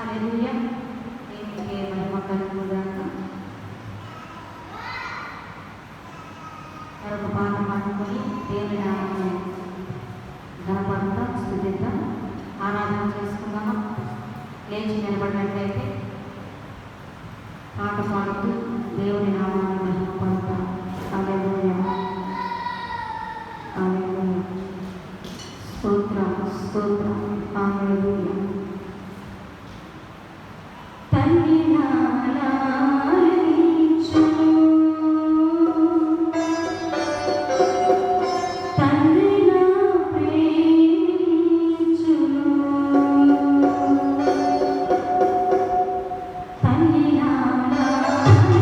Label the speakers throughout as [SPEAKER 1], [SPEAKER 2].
[SPEAKER 1] హల్లెలూయా. దేవునికే మహిమ కలుగుగాక. మరొక పాట పాడుకొని దేవుని నామాన్ని ఘనపడతాం, స్తుతిద్దాం, ఆరాధన చేసుకుందామా. లేచి నిలబడినట్లయితే పాట పాడుతూ దేవుని నామాన్ని మహిమపడతాం. హల్లెలూయా, హల్లెలూయా, స్తోత్రం, స్తోత్రం, హల్లెలూయా. తండ్రి నాలాలించు, తండ్రి నా ప్రేమించును, తండ్రి నాలాలించును.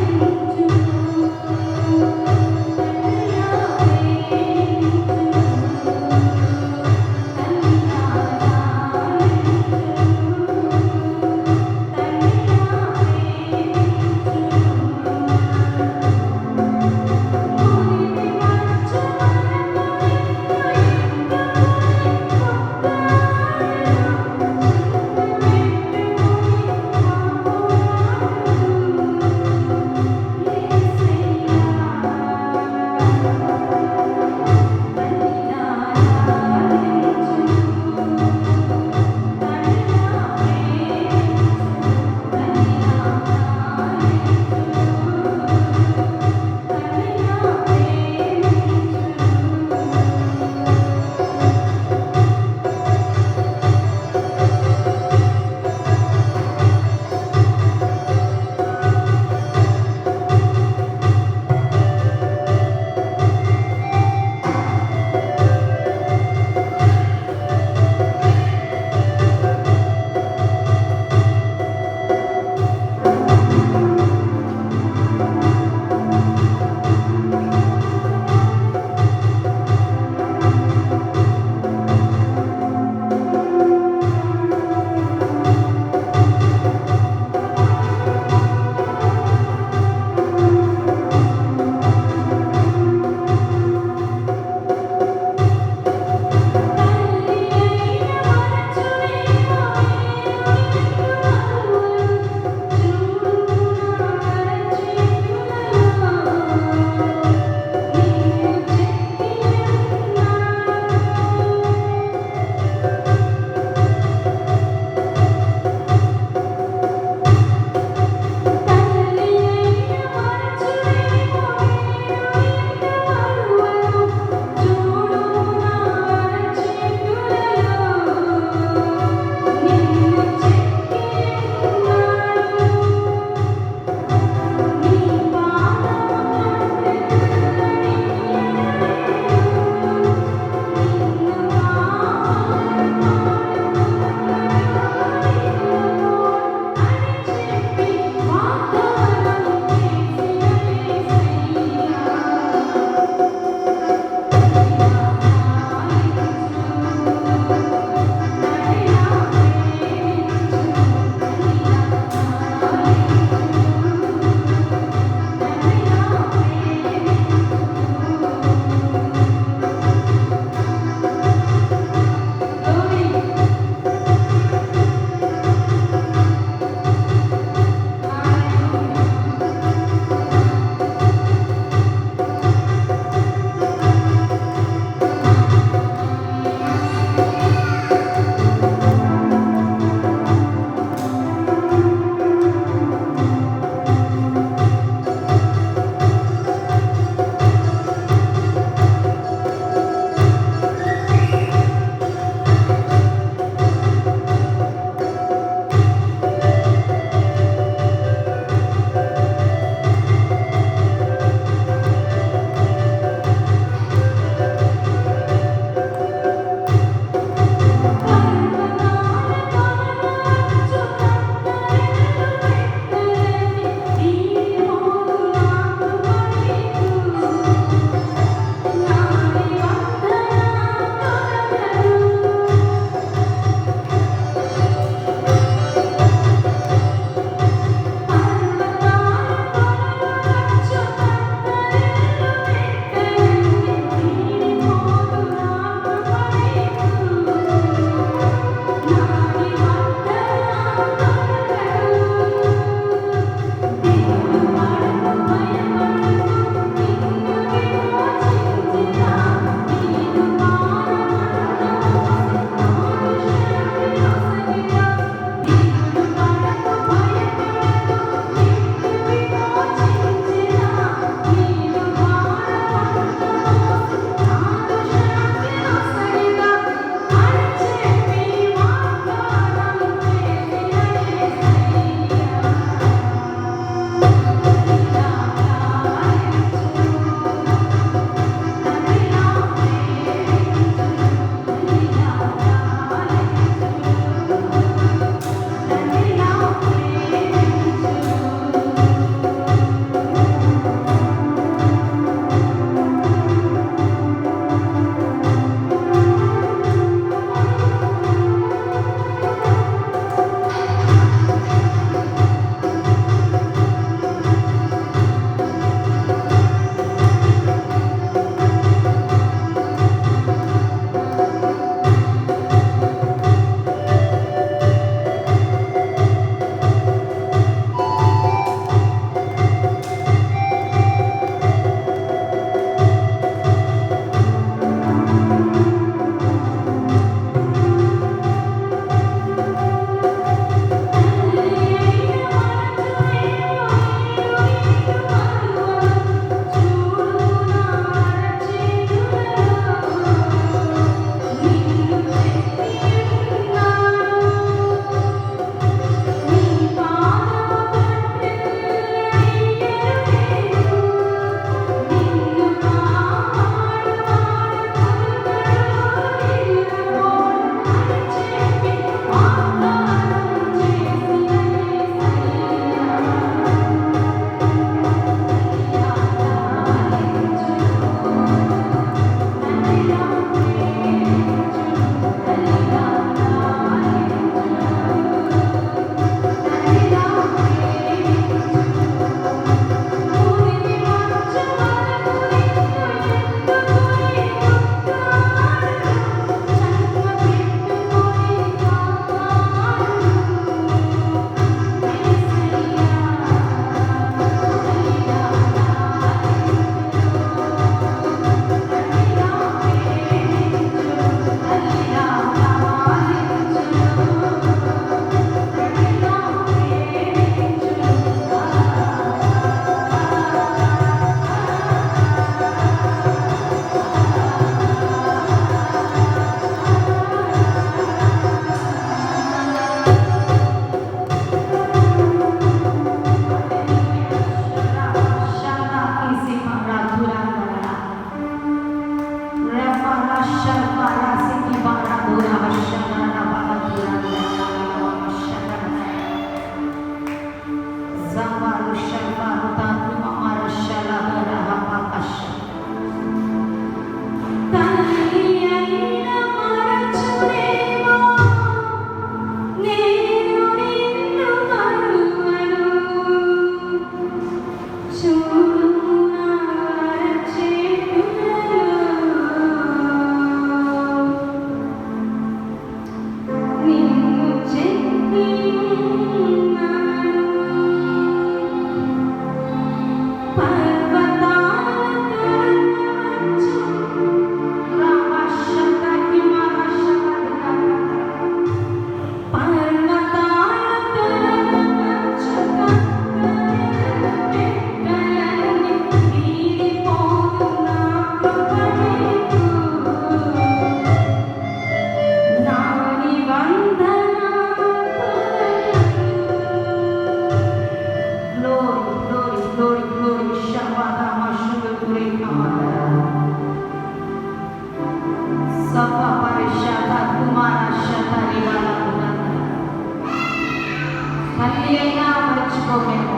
[SPEAKER 1] తల్లి అయినా మర్చిపోలేము,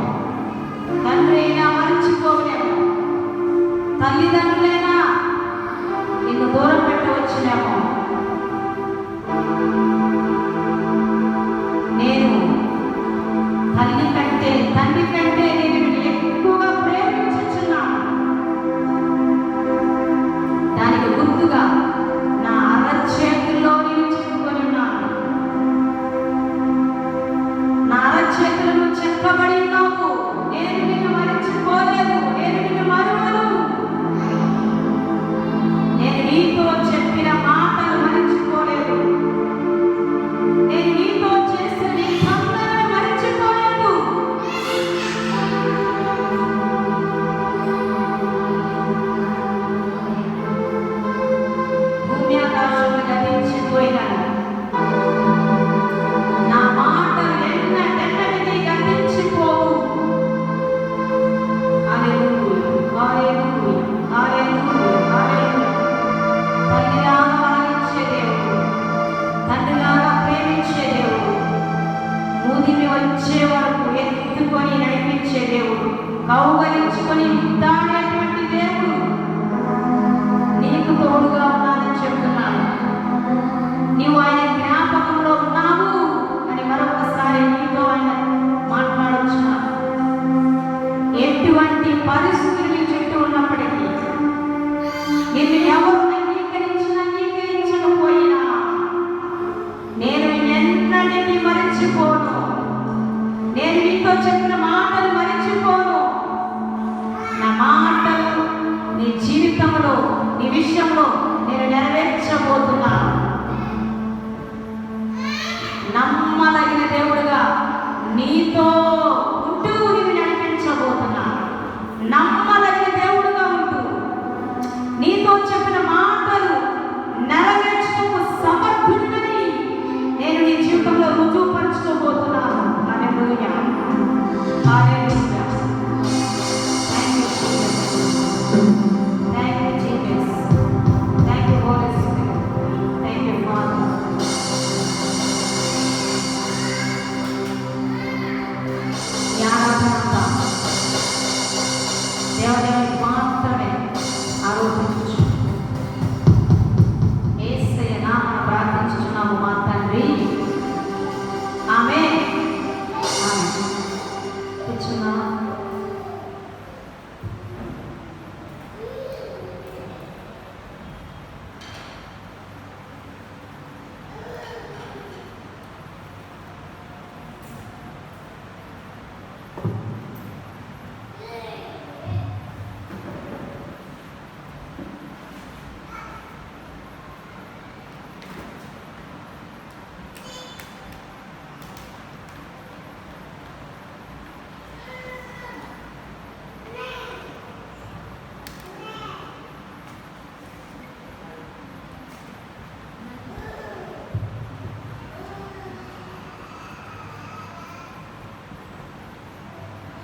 [SPEAKER 1] తండ్రి అయినా మర్చిపోలేము, తల్లిదండ్రులైనా నిన్ను దూరం పెట్టవచ్చునేమో. నేను తల్లి కంటే తండ్రి కంటే నేను ఎక్కువగా ప్రేమించుచున్నాను. దానికి గుర్తుగా నా అరచేతుల్లో నేను చెప్పుకొని ఉన్నాను. నా అరచేతులను చెక్కబడి ఉన్నావు. నేను నిన్ను మరచిపోలేదు, నేను నిన్ను మరువను. నేను నీతో చెప్పిన మాటలు మరచిపోలేదు. నేను నీతో చేసిన నిబంధనలు మరచిపోలేదు. భూమి ఆకాశములు గతించిపోయినాను, నా మాటలు ఎన్నటెన్నటికీ గతించిపోవు. హల్లెలూయా, హల్లెలూయా, హల్లెలూయా, హల్లెలూయా. తల్లిలాగా లాలించే దేవుడు, తండ్రిలాగా ప్రేమించే దేవుడు, ముదిమి వచ్చే వరకు ఎత్తుకొని నడిపించే దేవుడు, కౌగలించుకొని ముద్దాడేటువంటి దేవుడు. నీకు తోడుగా ఉన్నానని చెప్తున్నాను. నీవు ఆయన జ్ఞాపకంలో ఉన్నావు అని మరొకసారి నీతో ఆయన మాట్లాడుచున్నాను. ఎటువంటి పరిస్థితులు నీ చుట్టూ ఉన్నప్పటికీ, నిన్ను ఎవరు అంగీకరించకపోయినా నేను నిన్నటికీ మరచిపోను. నేను నీతో చెప్పిన మాటలు మరచిపోను. నా మాటలు నీ జీవితంలో, నీ విషయంలో నేను నెరవేర్చబోతున్నాను. నమ్మదగిన దేవుడుగా నీతో ఉంటూ నిన్ను నడిపించబోతున్నాను. నమ్మదగిన దేవుడుగా ఉంటూ నీతో చెప్పిన మాటలు నెరవేర్చుటకు సమర్థుడిని నేను నీ జీవితంలో రుజువుపరచుకోబోతున్నాను. హల్లెలూయా, హల్లెలూయా. Thank you, Jesus. Thank you, Holy Spirit. Thank you, Father. ఈ ఆరాధనంతా దేవునికి మాత్రమే ఆరోపించు. యేసయ్య నామమున ప్రార్థించుచున్నాము మా తండ్రి. ఆమేన్. ఆమేన్. కూర్చున్నా.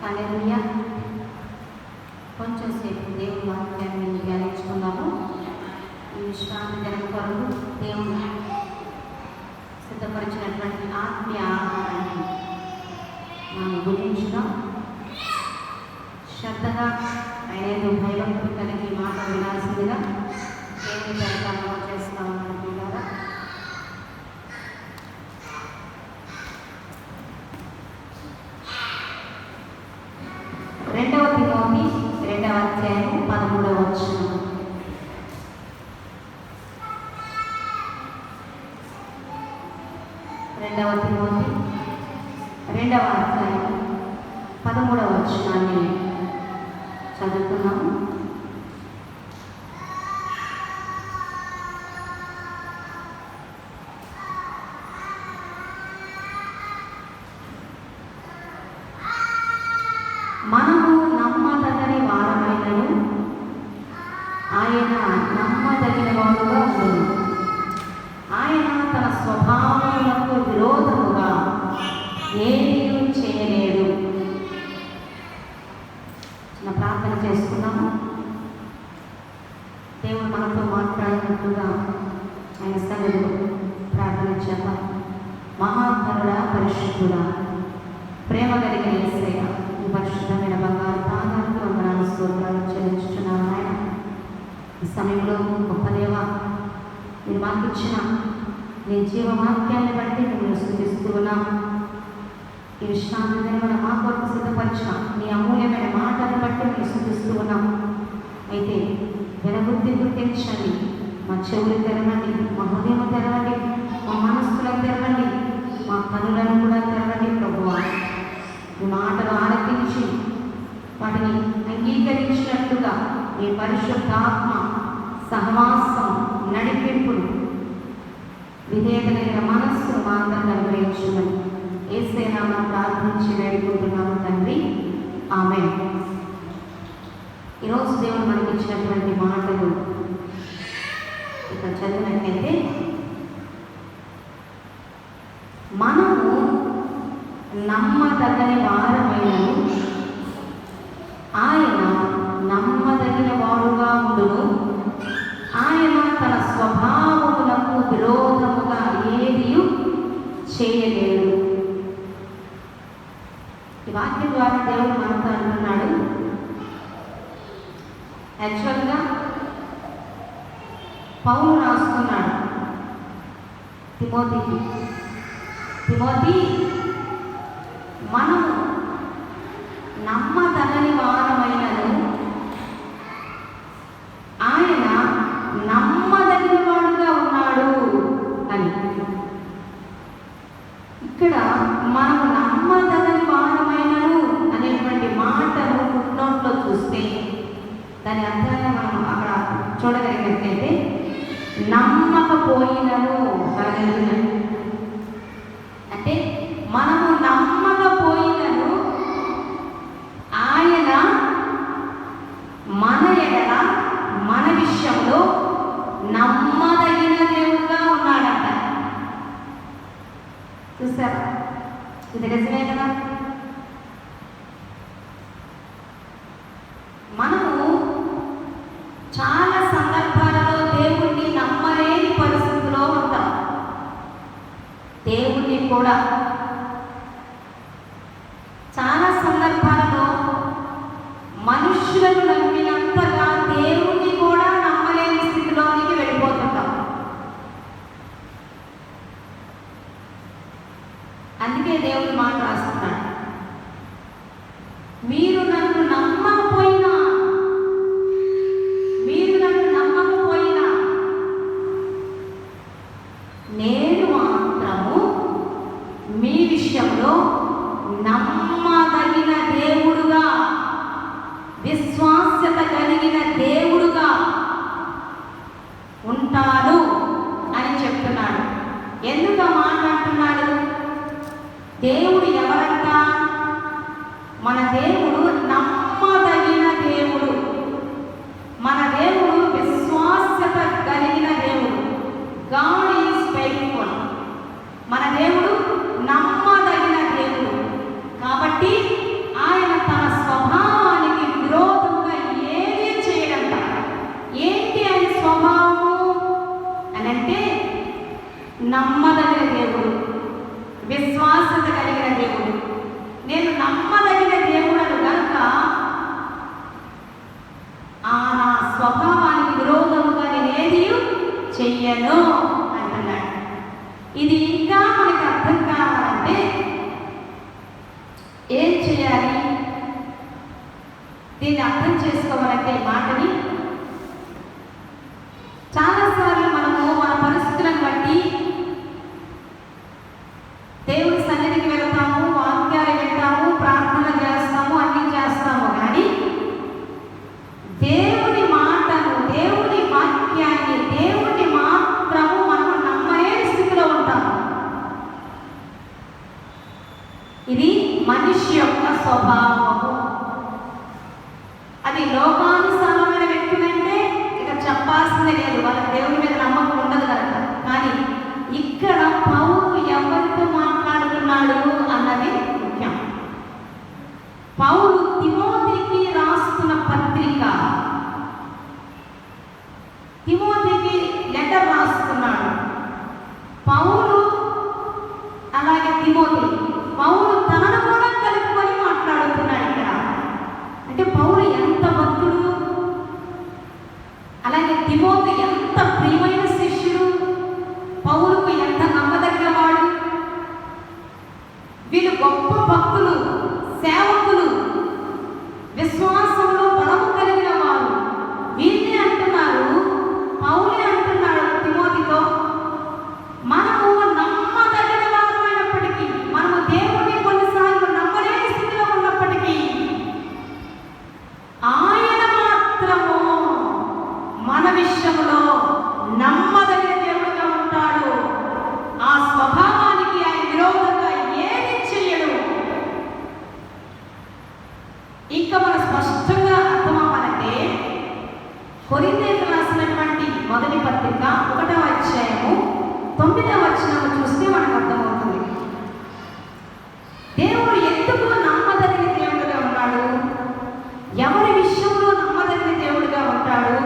[SPEAKER 1] హల్లెలూయా. కొంచెం సేపు దేవుని వాక్యాన్ని ధ్యానించుకున్నాము. ఈ విశ్రాంతి దినం కొరకు దేవుడు సిద్ధపరిచినటువంటి ఆత్మీయ ఆహారాన్ని మనం గురించుదాం. శ్రద్ధగా ఆయన భయభక్తులు కలిగి మాట వినాల్సిందిగా దేవుని పరిపాలన చేస్తామని పిల్లరా. రెండవ అధ్యాయం 13వ వచనం. రెండవ తిమోతి 2వ అధ్యాయం 13వ వచనాన్ని చదువుతున్నాము. మనము నమ్మదగని వారమైనను ఆయన నమ్మదగిన వాడుగా ఉండదు. ఆయన తన స్వభావములకు విరోధముగా ఏమీ చేయలేడు. చిన్న ప్రార్థన చేసుకున్నాము. దేవుడు మనతో మాట్లాడినట్లుగా ఆయన సన్నిధిలో ప్రార్థన చేద్దాం. మహాత్ముడా, పరిశుద్ధుడా, ప్రేమ కలిగిన యేసయ్య, ఈ పరిశుద్ధమైన బంగారు పాదాలకు వందనాలు స్తోత్రాలు చెల్లించుచున్నాను. ఆయన ఈ సమయంలో గొప్ప దేవ, మీరు మాకు ఇచ్చిన నీ జీవవాక్యాన్ని బట్టి మిమ్మల్ని స్తుతిస్తూ ఉన్నాం. ఈ విశ్రాంతి దినమున మా కొరకు సిద్ధపరిచిన నీ అమూల్యమైన మాటలను బట్టి మేము స్తుతిస్తూ ఉన్నాం. అయితే వినబుద్ధి గుర్తించండి, మా చెవులు తెరవండి, మా హృదయం తెరవండి, మా మనస్సులను తెరవండి, మా కనులను కూడా తెరవండి ప్రభువా. ఈ మాటలు ఆలకించి వాటిని అంగీకరించినట్లుగా మీ పరిశుద్ధాత్మ సహవాసం, నడిపింపులు, విధేయత కలిగిన మనస్సును మా అందరిని అనుగ్రహించమని యేసయ్య నామమున ప్రార్థించి వేడుకుంటున్నాము తండ్రి, ఆమేన్. ఈరోజు దేవుడు మనకి ఇచ్చినటువంటి మాటలు ఇక్కడ చదివినట్లయితే, మనము నమ్మదగని వారమైనను ఆయన నమ్మదగిన వాడుగా ఉండును. ఆయన తన స్వభావములకు విరోధముగా ఏది చేయలేడు. ఈ వాక్యం ద్వారా దేవుడు మనతో అంటున్నాడు, యాక్చువల్గా పౌలు రాస్తున్నాడు తిమోతికి, తిమోతి, మనము నమ్మదగని వారమైనను ఆయన నమ్మదగిన వాడుగా ఉన్నాడు అని. ఇక్కడ మనము నమ్మదగని వారమైనను అనేటువంటి మాటను ఫుట్నోట్లో చూస్తే దాని అర్థాన్ని మనం అక్కడ చూడగలిగినట్లయితే, నమ్మకపోయినను అంటే మనము నమ్మకపోయినను ఆయన మన ఎడల, మన విషయంలో నమ్మదగిన దేవుడుగా ఉన్నాడంట. చూసారా, ఇది నిజమే కదా. మనము చాలా సందర్భాలలో దేవుణ్ణి నమ్మలేని పరిస్థితిలో ఉంటాం. దేవుణ్ణి కూడా చాలా సందర్భాలలో మనుషులను నమ్మినంతగా దేవుణ్ణి కూడా నమ్మలేని స్థితిలోనికి వెళ్ళిపోతుంటాం. అందుకే దేవుడు మాట రాస్తున్నాడు, మీరు నన్ను నమ్మకపోయినా, నేను మాత్రము మీ విషయంలో నమ్మదగిన దేవుడుగా, విశ్వాస్యత కలిగిన దేవుడుగా ఉంటాను అని చెప్తున్నాడు. ఎందుకు మాట్లాడుతున్నాడు? దేవుడు ఎవరంట? మన దేవుడు నమ్మదగిన దేవుడు, మన దేవుడు విశ్వాస్యత కలిగిన దేవుడు. God is faithful. మన దేవుడు నమ్మదగిన దేవుడు. కాబట్టి ఆయన తన స్వభావానికి విరోధంగా ఏమీ చేయడంట. ఏంటి ఆయన స్వభావము అని అంటే, నమ్మదగిన దేవుడు, విశ్వాసత కలిగిన దేవుడు. నేను నమ్మదగిన దేవుడను కనుక ఆ నా స్వభావానికి విరోధముగా నేనేది చెయ్యను అంటున్నాడు. ఇది ఇంకా మనకు అర్థం కావాలంటే ఏం చేయాలి? దీన్ని అర్థం చేసుకోవాలంటే ఈ మాటని చాలాసార్లు మనము మన పరిస్థితులను బట్టి దేవుని సన్నిధికి వెళ్తాము, వాక్యాలు వింటాము, ప్రార్థన చేస్తాము, అన్నీ చేస్తాము. కానీ దేవుని మాటను, దేవుని వాక్యాన్ని, దేవుని మాత్రము మనం నమ్మలేని స్థితిలో ఉంటాము. ఇది మనిషి యొక్క స్వభావము. అది లోకానుసారమైన వ్యక్తులంటే ఇక చెప్పాల్సిందే లేదు, వాళ్ళ దేవుని మీద నమ్మకం ఉండదు కనుక. కానీ ఇక్కడ పౌలు ఎవరితో మాట్లాడుతున్నాడు అన్నది ముఖ్యం. పౌలు తిమోతికి రాస్తున్న పత్రిక, తిమోతికి లెటర్ రాస్తున్నాడు. పౌలు అలాగే తిమోతి, పౌలు తనను కూడా కలుపుకొని మాట్లాడుతున్నాడు ఇక్కడ. అంటే పౌలు ఎంత భక్తుడు, అలాగే తిమోతి ఎంత ప్రియమైన శిష్యుడు, పౌలుకు ఎంత నమ్మదగినవాడు. వీళ్ళు గొప్ప భక్తులు, సేవకులు, విశ్వాసంలో బలము కలిగిన వారు. వీళ్ళే అంటున్నారు, పౌలే అంటున్నాడు తిమోతితో, మనము నమ్మదగిన వారు అయినప్పటికీ, మనము దేవుడిని కొన్నిసార్లు నమ్మలేని స్థితిలో ఉన్నప్పటికీ, ఆయన మాత్రము మన విషయంలో నమ్మదగిన దేవుడుగా ఉంటాడు. ఆ స్వభావానికి ఆయన విరోధంగా ఏది చేయడు. ఇంకా మనం స్పష్టంగా అర్థమవ్వాలంటే కొరింథీయులకు రాసినటువంటి మొదటి పత్రిక 1వ అధ్యాయము 9వ వచనం చూస్తే మనకు అర్థమవుతుంది. దేవుడు ఎందుకు నమ్మదగిన దేవుడుగా ఉన్నాడు, ఎవరి విషయంలో నమ్మదగిన దేవుడుగా ఉంటాడు,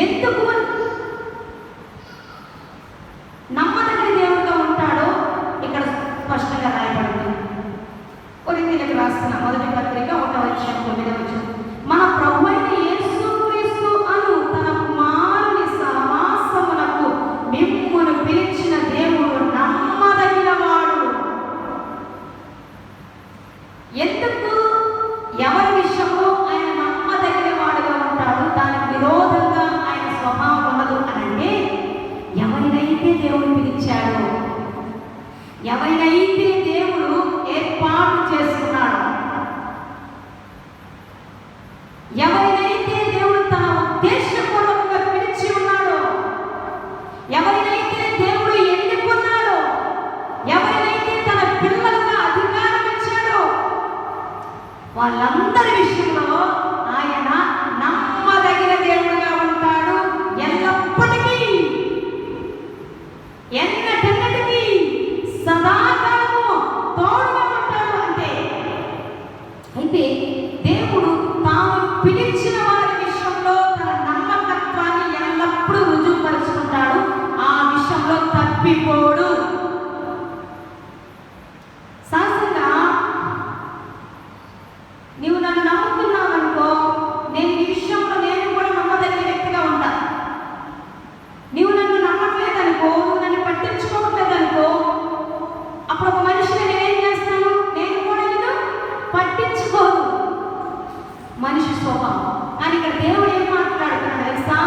[SPEAKER 1] ఎందుకు నమ్మదగిన దేవుడుగా ఉంటాడో ఇక్కడ స్పష్టంగా రాయబడింది. కొరింథీయులకు రాసిన మొదటి పత్రిక 1వ అధ్యాయం 9వ వచనం, మన ప్రభువైన యేసుక్రీస్తు అను తన కుమారుని సహవాసమునకు మిమ్మును పిలిచిన దేవుడు నమ్మదగినవాడు. ఎందుకు, ఎవరి విషయంలో ఆయన నమ్మదగిన వాడుగా ఉంటాడు, దానికి విరోధంగా ఆయన స్వభావం ఉండదు అని అంటే, ఎవరినైతే దేవుడు పిలిచాడో, ఎవరినైతే దేవుడు ఏర్పాటు చేసుకున్నాడో, ఎవరినైతే దేవుడు తన ఉద్దేశపూర్వకంగా పిలిచి ఉన్నాడో, ఎవరినైతే దేవుడు ఎన్నుకున్నాడో, ఎవరినైతే తన పిల్లలుగా అధికారం ఇచ్చాడో, వాళ్ళందరి విషయంలో ఆయన నమ్మదగిన దేవుడుగా ఉంటాడు. ఎల్లప్పటికీ, ఎన్నటెన్నటికీ, సదాకాలము తోడుగా ఉంటాడు. అయితే దేవుడు తాను పిలిచిన వారి విషయంలో తన నమ్మకత్వాన్ని ఎల్లప్పుడూ రుజువుపరుచుకుంటాడు. ఆ విషయంలో తప్పిపోడు. సహజంగా నీవు నన్ను నమ్ముతున్నావు అనుకో, నేను ఈ విషయంలో నేను కూడా నమ్మదగిన వ్యక్తిగా ఉంటా. నీవు నన్ను నమ్మట్లేదనుకో, నువ్వు నన్ను పట్టించుకోవట్లేదనుకో, అప్పుడు ఒక మనిషిని నేనేం చేస్తాను, నేను కూడా నేను పట్టించుకోను. మనిషి స్వభావం. కానీ ఇక్కడ దేవుడు ఏం మాట్లాడుతున్నాడు తెలుసా,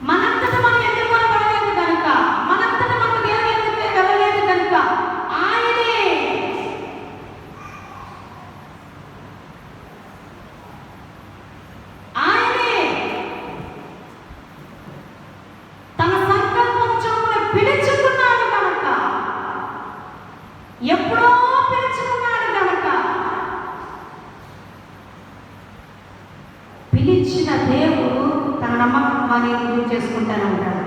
[SPEAKER 1] మనంతట మనం ఎందుకు పడలేదు కనుక, మనంతట మనం దేవుడు ఎందుకు వెళ్ళలేదు కనుక, ఆయనే తన సంకల్పం చొప్పున పిలుచుకున్నాడు కనుక, ఎప్పుడో పిలుచుకున్నాడు కనుక, పిలిచిన దేవుడు తన నమ్మకాన్ని రుజువు చేసుకుంటానే ఉంటాడు.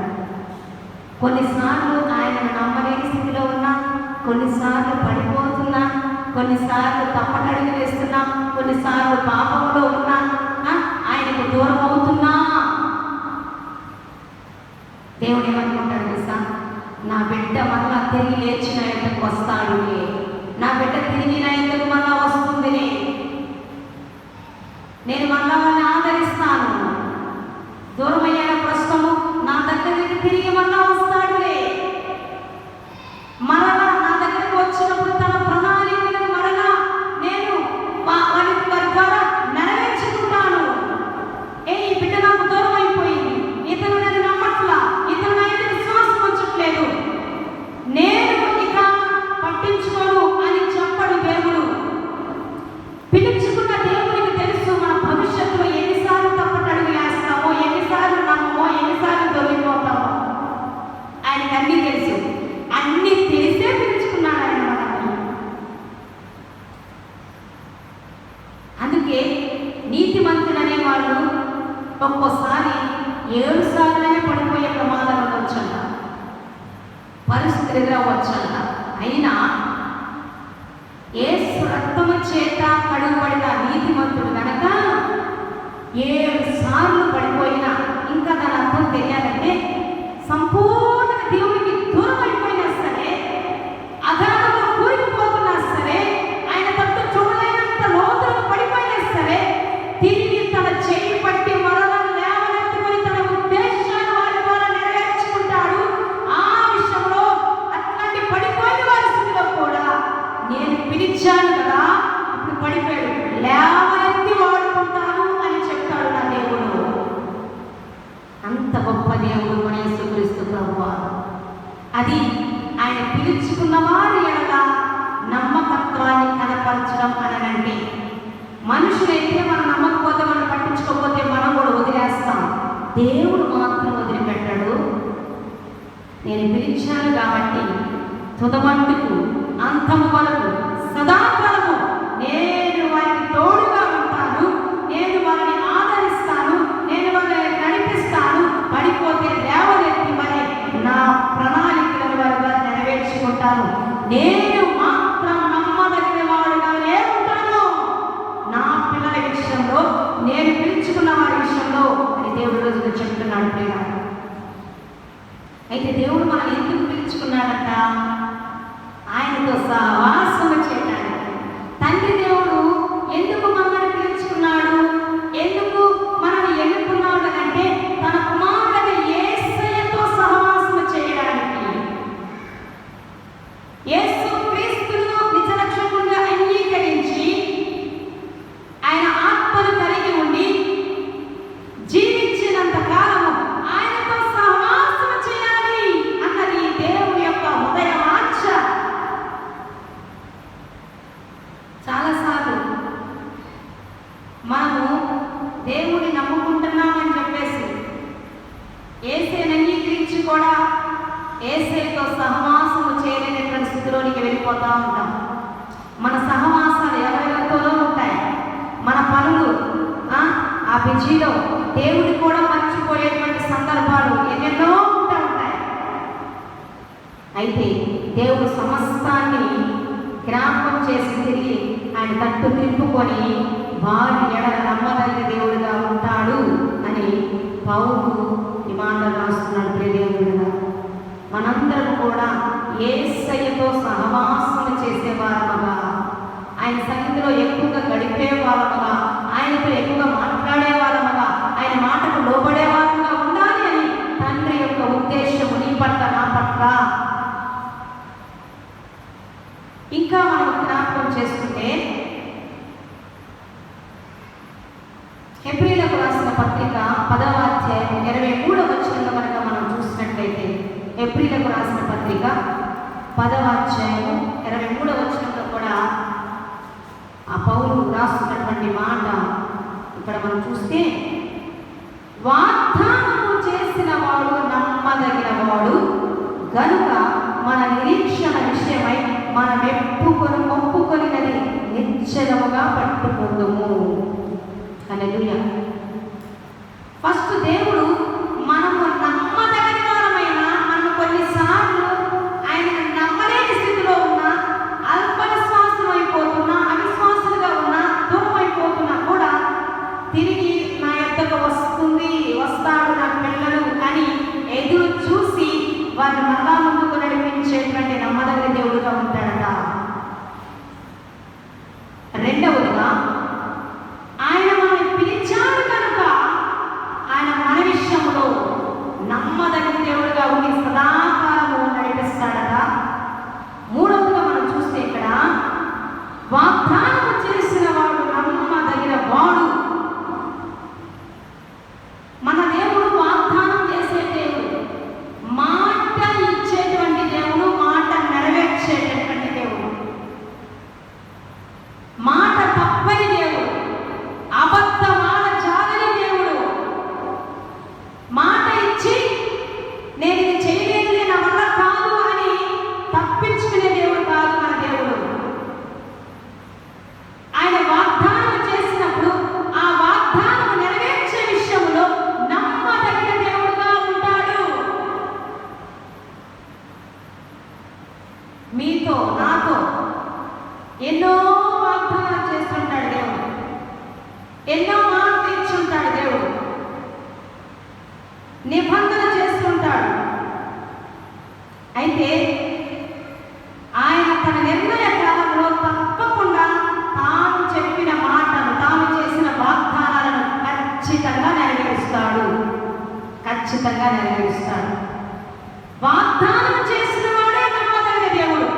[SPEAKER 1] కొన్నిసార్లు ఆయన నమ్మలేని స్థితిలో ఉన్నా, కొన్నిసార్లు పడిపోతున్నా, కొన్నిసార్లు తప్పటడుగు వేస్తున్నా, కొన్నిసార్లు పాపంలో ఉన్నా, ఆయనకు దూరం అవుతున్నా, దేవుడు ఏమనుకుంటాడు తెలుసా, నా బిడ్డ మళ్ళా తిరిగి లేచిన ఎంతకు వస్తాడు, నా బిడ్డ తిరిగి నా ఎంతకు మళ్ళా వస్తుంది, నేను మళ్ళా వాళ్ళని ఆదరిస్తాను, దూరమయ్యాడ ప్రస్తుతము నా దగ్గరికి తిరిగి మళ్ళా వస్తాడులే, మరలా నా దగ్గరకు వచ్చినప్పుడు తన ప్రణాళికలను మరలా నేను వారికి అందుకే నీతిమంతుడు అనేవాళ్ళు ఒక్కోసారి 7 సార్లనే పడిపోయే ప్రమాదం ఉండొచ్చంట, పరిస్థితులు ఎదురవ్వచ్చంట. అయినా యేసు రక్తము చేత కడుగుబడిన నీతిమంతుడు కనుక 7 సార్లు పడిపోయినా, ఇంకా దాని అర్థం తెలియాలంటే సంపూర్ణ దేవునికి దూరం అయిపోయినా సరే, అగాధంలో కూలిపోతున్నా సరే, ఆయన తట్టు చూడలేనంత లోతులకు పడిపోయినా సరే, తిరిగి తన చేయి పట్టి మరలా లేవనెత్తుకొని తన ఉద్దేశాన్ని వారి ద్వారా నెరవేర్చుకుంటాడు. ఆ విషయంలో అట్లాంటి పడిపోయిన వారి స్థితిలో కూడా నేను పిలిచాను కదా, ఇప్పుడు పడిపోయాడు, లేవనెత్తి వాడుకుంటాను అని చెప్తాడు నా దేవుడు. అంత గొప్ప దేవుడు మన యేసుక్రీస్తు ప్రభువారు. అది ఆయన పిలుచుకున్న వారి ఎడల నమ్మకత్వాన్ని కనపరచడం అనంటే, మనుషులైతే మనం నమ్మకపోతే, మనం పట్టించుకోకపోతే మనం కూడా వదిలేస్తాం. దేవుడు మాత్రం వదిలిపెట్టాడు. నేను పిలిచాను కాబట్టి తుదమట్టుకు అంతము వరకు సదాకాలము నేను వారికి తోడుగా ఉంటాను, నేను వారిని ఆదరిస్తాను, నేను వారిని నడిపిస్తాను. పడిపోతే లేవనెత్తి మరి నా ప్రణాళికలను వారిగా నెరవేర్చుకుంటాను. నేను మాత్రం నమ్మదగిన వాడుగానే ఉంటాను నా పిల్లల విషయంలో, నేను పిలుచుకున్న వారి విషయంలో అని దేవుడు రోజుగా చెప్తున్నాడు. ప్రియ అయితే దేవుడు మనం ఎందుకు పిలుచుకున్నాడంట? ఆయనతో సహవాసము చేయడానికి. తండ్రి దేవుడు ఎందుకు మనల్ని పిలుచుకున్నాడు, ఎందుకు మనల్ని ఎన్నుకున్నాడు అంటే తన కుమారుడైన యేసయ్యతో సహవాసము చేయడానికి. యేసు క్రీస్తును నిజ రక్షకునిగా అంగీకరించి ఆయన ఆత్మను కలిగి ఉండి జీవించినంత కాలము ఆయనతో సహవాసము చేయాలి అన్నది దేవుని యొక్క హృదయ వాంఛ. చాలాసార్లు మనము దేవుని నమ్ముకుంటున్నామని చెప్పేసి యేసేని అంగీకరించి కూడా యేసేతో సహవాసము చేయలేనటువంటి స్థితిలోనికి వెళ్ళిపోతూ ఉంటాం. మన సహవాసాలు ఎవరెవరితోనో ఉంటాయి, మన పనులు ఆ బిజీలో దేవుని కూడా మర్చిపోయేటువంటి సందర్భాలు ఎన్నెన్నో ఉంటూ ఉంటాయి. అయితే దేవుడు సమస్తాన్ని జ్ఞాపకం చేసి తిరిగి ఆయన తట్టు తిప్పుకొని వారి ఎడల నమ్మదగిన దేవుడుగా ఉంటాడు అని పౌలు ఈ మాటలు రాస్తున్నాడు. ప్రియదేవుడుగా మనందరం కూడా యేసయ్యతో సహవాసం చేసేవారముగా, ఆయన సన్నిధిలో ఎక్కువగా గడిపేవారముగా, ఆయనతో ఎక్కువగా మాట్లాడేవారముగా, ఆయన మాటకు లోబడేవారముగా ఉండాలి అని తండ్రి యొక్క ఉద్దేశము నీ పట్ల నా పట్ల. ఇంకా మనం జ్ఞాపకం చేసుకుంటే హెబ్రీలకు రాసిన పత్రిక 10వ అధ్యాయం 23వ వచనంలో కనుక మనం చూసినట్లయితే, హెబ్రీలకు రాసిన పత్రిక 10వ అధ్యాయం 23వ వచనంలో కూడా ఆ పౌలు రాస్తున్నటువంటి మాట ఇక్కడ మనం చూస్తే, వాగ్దానము చేసిన వాడు నమ్మదగిన వాడు గనుక మన నిరీక్షణ విషయమై మనం ఒప్పుకొనినది నిశ్చలముగా పట్టుకుందుము. హల్లెలూయా. ఫస్ట్ దేవుడు మనము నమ్మదగిన వారమైన, మనము కొన్నిసార్లు ఆయన నమ్మలేని స్థితిలో ఉన్నా, అల్ప విశ్వాసం అయిపోతున్నా, అవిశ్వాసులుగా ఉన్నా, దూరం అయిపోతున్నా కూడా తిరిగి నా యొద్దకు వస్తాడు నా పిల్లలు అని ఎదురు చూసి వారిని మరలా ముందుకు నడిపించేటువంటి నమ్మదగిన దేవుడుగా ఉంటాడట. రెండవదిగా ఎన్నో మాటలు ఇచ్చుంటాడు దేవుడు, నిబంధన చేస్తుంటాడు. అయితే ఆయన తన నిర్ణయ కాలంలో తప్పకుండా తాను చెప్పిన మాటలు, తాను చేసిన వాగ్దానాలను ఖచ్చితంగా నెరవేరుస్తాడు. ఖచ్చితంగా నెరవేరుస్తాడు. వాగ్దానం చేసిన వాడే నమ్మదగిన దేవుడు.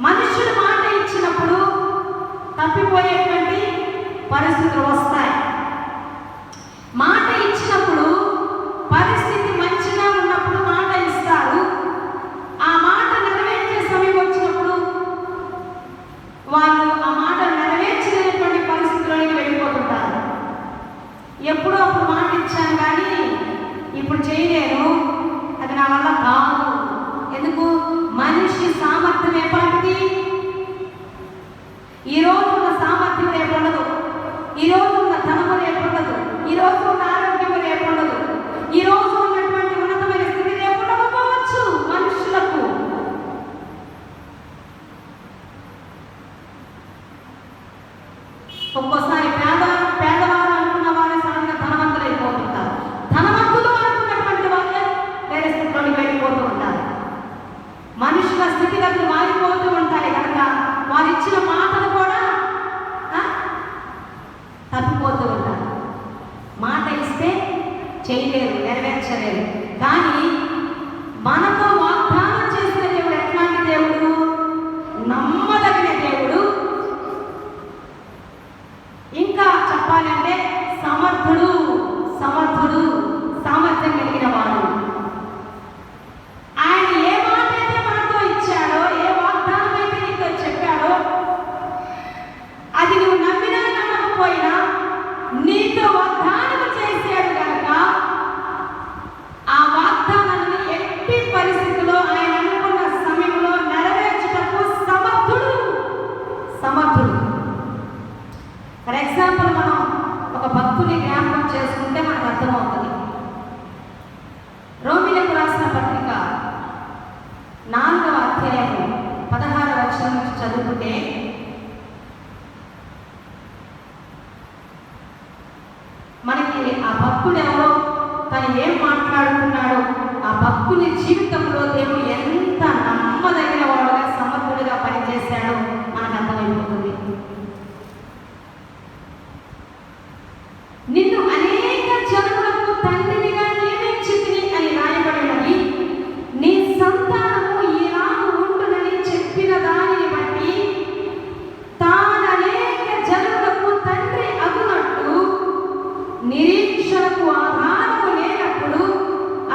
[SPEAKER 1] మనుషుడు మాట ఇచ్చినప్పుడు తప్పిపోయేటువంటి పరిస్థితులు వస్తాయి. మాట ఇచ్చినప్పుడు పరిస్థితి మంచిగా ఉన్నప్పుడు మాట ఇస్తారు. ఆ మాట నెరవేర్చే సమయం వచ్చినప్పుడు వాళ్ళు ఆ మాట నెరవేర్చలేనటువంటి పరిస్థితుల్లోకి వెళ్ళిపోతుంటారు. ఎప్పుడో అప్పుడు మాట ఇచ్చాను కానీ ఇప్పుడు చేయలేను, అది నా వల్ల కాదు. ఎందుకు? మనిషి సామర్థ్యం ఏపాటిది? ఈరోజు ఉన్న సామర్థ్యం రేపుండదు, ఈరోజు ఉన్న ధనము రేపుండదు, ఈరోజు ఉన్న ఆరోగ్యం రేపుండదు, ఈరోజు ఉన్నటువంటి ఉన్నతమైన స్థితి రేపుండకపోవచ్చు మనుషులకు. ఒక్కోసారి పేదవారు అనుకున్న వారే సడన్గా ధనవంతులు అయిపోతుంటారు. ధనవంతులు అనుకున్నటువంటి వాళ్ళే వేరే స్థితిలోకి వెళ్ళిపోతూ ఉంటారు. మనుషుల స్థితిగతులు మారిపోతూ ఉంటాయి కనుక వారు ఇచ్చిన మాటలు కూడా తప్పిపోతూ ఉంటారు. మాట ఇస్తే చేయలేరు, నెరవేర్చలేరు. కానీ మనతో వాగ్దానం చేసిన దేవుడు ఎట్లాంటి దేవుడు? నమ్మదగిన దేవుడు. ఇంకా చెప్పాలంటే సమర్థుడు, సామర్థ్యం కలిగిన వాడు. ఆయన ఏ మాట అయితే మనతో ఇచ్చాడో, ఏ వాగ్దానం అయితే నీతో చెప్పాడో, అది నువ్వు నమ్మినా నమ్మకపోయినా నీతో వాగ్దానం చేశాడు కనుక ఆ వాగ్దానాన్ని ఎట్టి పరిస్థితుల్లో ఆయన అనుకున్న సమయంలో నెరవేర్చుటకు సమర్థుడు. ఫర్ ఎగ్జాంపుల్ మనం ఒక భక్తుని జ్ఞాపకం చేసుకుంటే మనకు అర్థమవుతుంది. రోమీయులకు రాసిన పత్రిక 4వ అధ్యాయము 16వ వచనం నుంచి చదువుకుంటే, మనకి ఆ భక్తుడు ఎవరో, తను ఏం మాట్లాడుతున్నాడో, ఆ భక్తుని జీవితంలో దేవుడు ఎంత నమ్మదగిన వాడుగా, సమర్థుడిగా పనిచేశాడో మనకు అర్థమైపోతుంది. నిన్ను అనేక జనములకు తండ్రిగా నియమించితిని అని రాయబడినది. నీ సంతానము ఈనాడు ఉండునని చెప్పిన దానిని బట్టి తాననేక జనములకు తండ్రి అగునట్టు నిరీక్షణకు ఆధారము లేనప్పుడు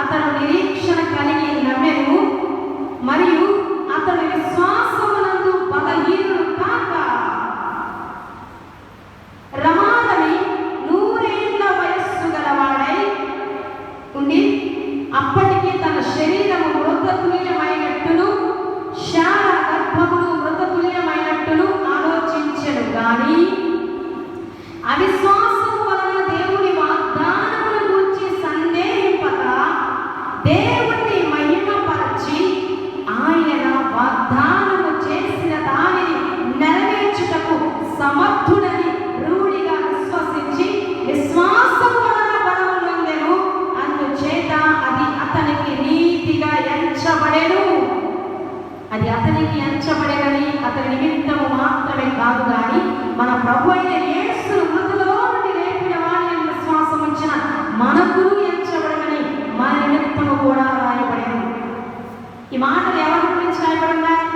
[SPEAKER 1] అతను నిరీక్షణ కలిగి నమ్మెను, మరియు అతని విశ్వాసమునందు బలహీనుడు కాక రమారమి 100 ఏళ్ల వయస్సు గలవాడై ఉండి అప్పటికి తన శరీరము మృతతుల్యమైనట్టును శార గర్భములు మృతతుల్యమైనట్టును ఆలోచించెను గాని అవిశ్వాసము వలన దేవుని వాగ్దానముల గురించి సందేహింపక దేవుణ్ణి మహిమపరచి ఆయన వాగ్దానము చేసిన దానిని నెరవేర్చుటకు సమర్థుడని రూఢిగా విశ్వసించి విశ్వాసము వలన బలము నొందెను. అందుచేత అది అతనికి నీతిగా ఎంచబడెను. అది అతనికి ఎంచబడేదని అతని నిమిత్తము మాత్రమే కాదు కానీ మన ప్రభు అయిన యేసు మృతులలో నుండి లేపిన వాడిని విశ్వాసం ఉంచిన మనకు ఎంచబడమని మన నిమిత్తము కూడా రాయబడెను. ఈ మాటలు ఎవరి గురించి రాయబడినాయి?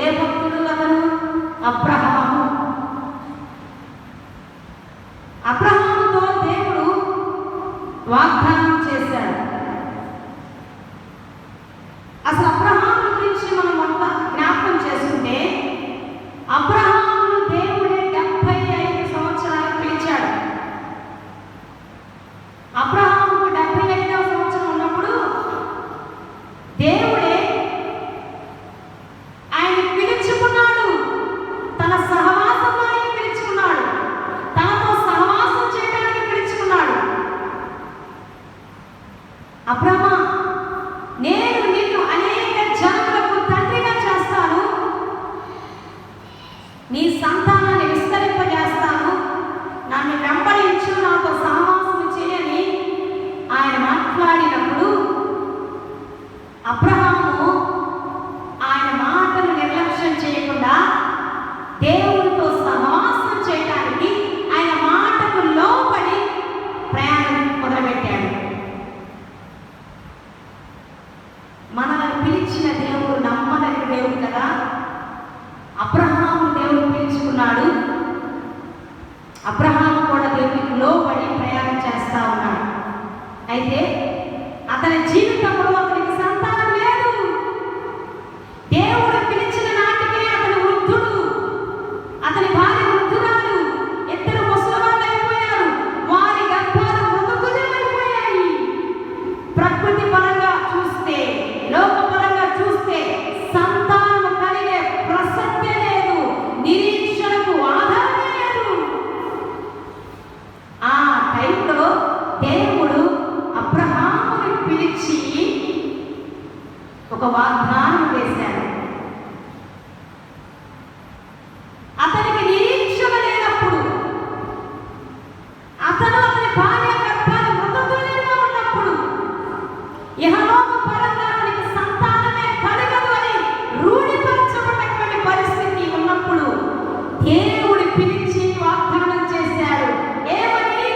[SPEAKER 1] ఏ భక్తుడు? అతను అబ్రహాముతో దేవుడు వాగ్దానం చేశాడు. అసలు అబ్రహాము గురించి మనం మొత్తం జ్ఞాపకం చేసుకుంటే, అబ్రహామును దేవుడే 75 సంవత్సరాలు పిలిచాడు. అబ్రహాముకు 75వ సంవత్సరం ఉన్నప్పుడు దేవుడే ఆయన పిలుచుకున్నాడు. తన సహవాసంలోనికి పిలుచుకున్నాడు. తనతో సహవాసం చేయడానికి పిలుచుకున్నాడు. అయితే అతని జీవితంలో అతనికి సంతానం లేదు. దేవుడు పిలిచిన నాటికే అతని వృద్ధుడు, అతని భార్య వృద్ధురాలు, ఇద్దరు ముసలివాళ్ళు అయిపోయారు. వారి గర్భాలు మృతకుజమైపోయాయి. ప్రకృతి పరంగా చూస్తే, లోక పరంగా చూస్తే సంతానం కలిగే ప్రసక్తే లేదు, నిరీక్షణకు ఆధారమే లేదు. ఆ టైంలో దేవుడు అబ్రహాముని పిలిచి ఒక వాగ్దానం వేశాడు. అతనికి నిరీక్షణ లేనప్పుడు, అతను అతని భార్య గర్భాలు మృతతుల్యంగా ఉన్నప్పుడు, యెహోవా పరంగా అతనికి సంతానమే కలగదు అని రూఢిపరచబడినటువంటి పరిస్థితి ఉన్నప్పుడు దేవుడు పిలిచి వాగ్దానం చేశాడు. ఏమని?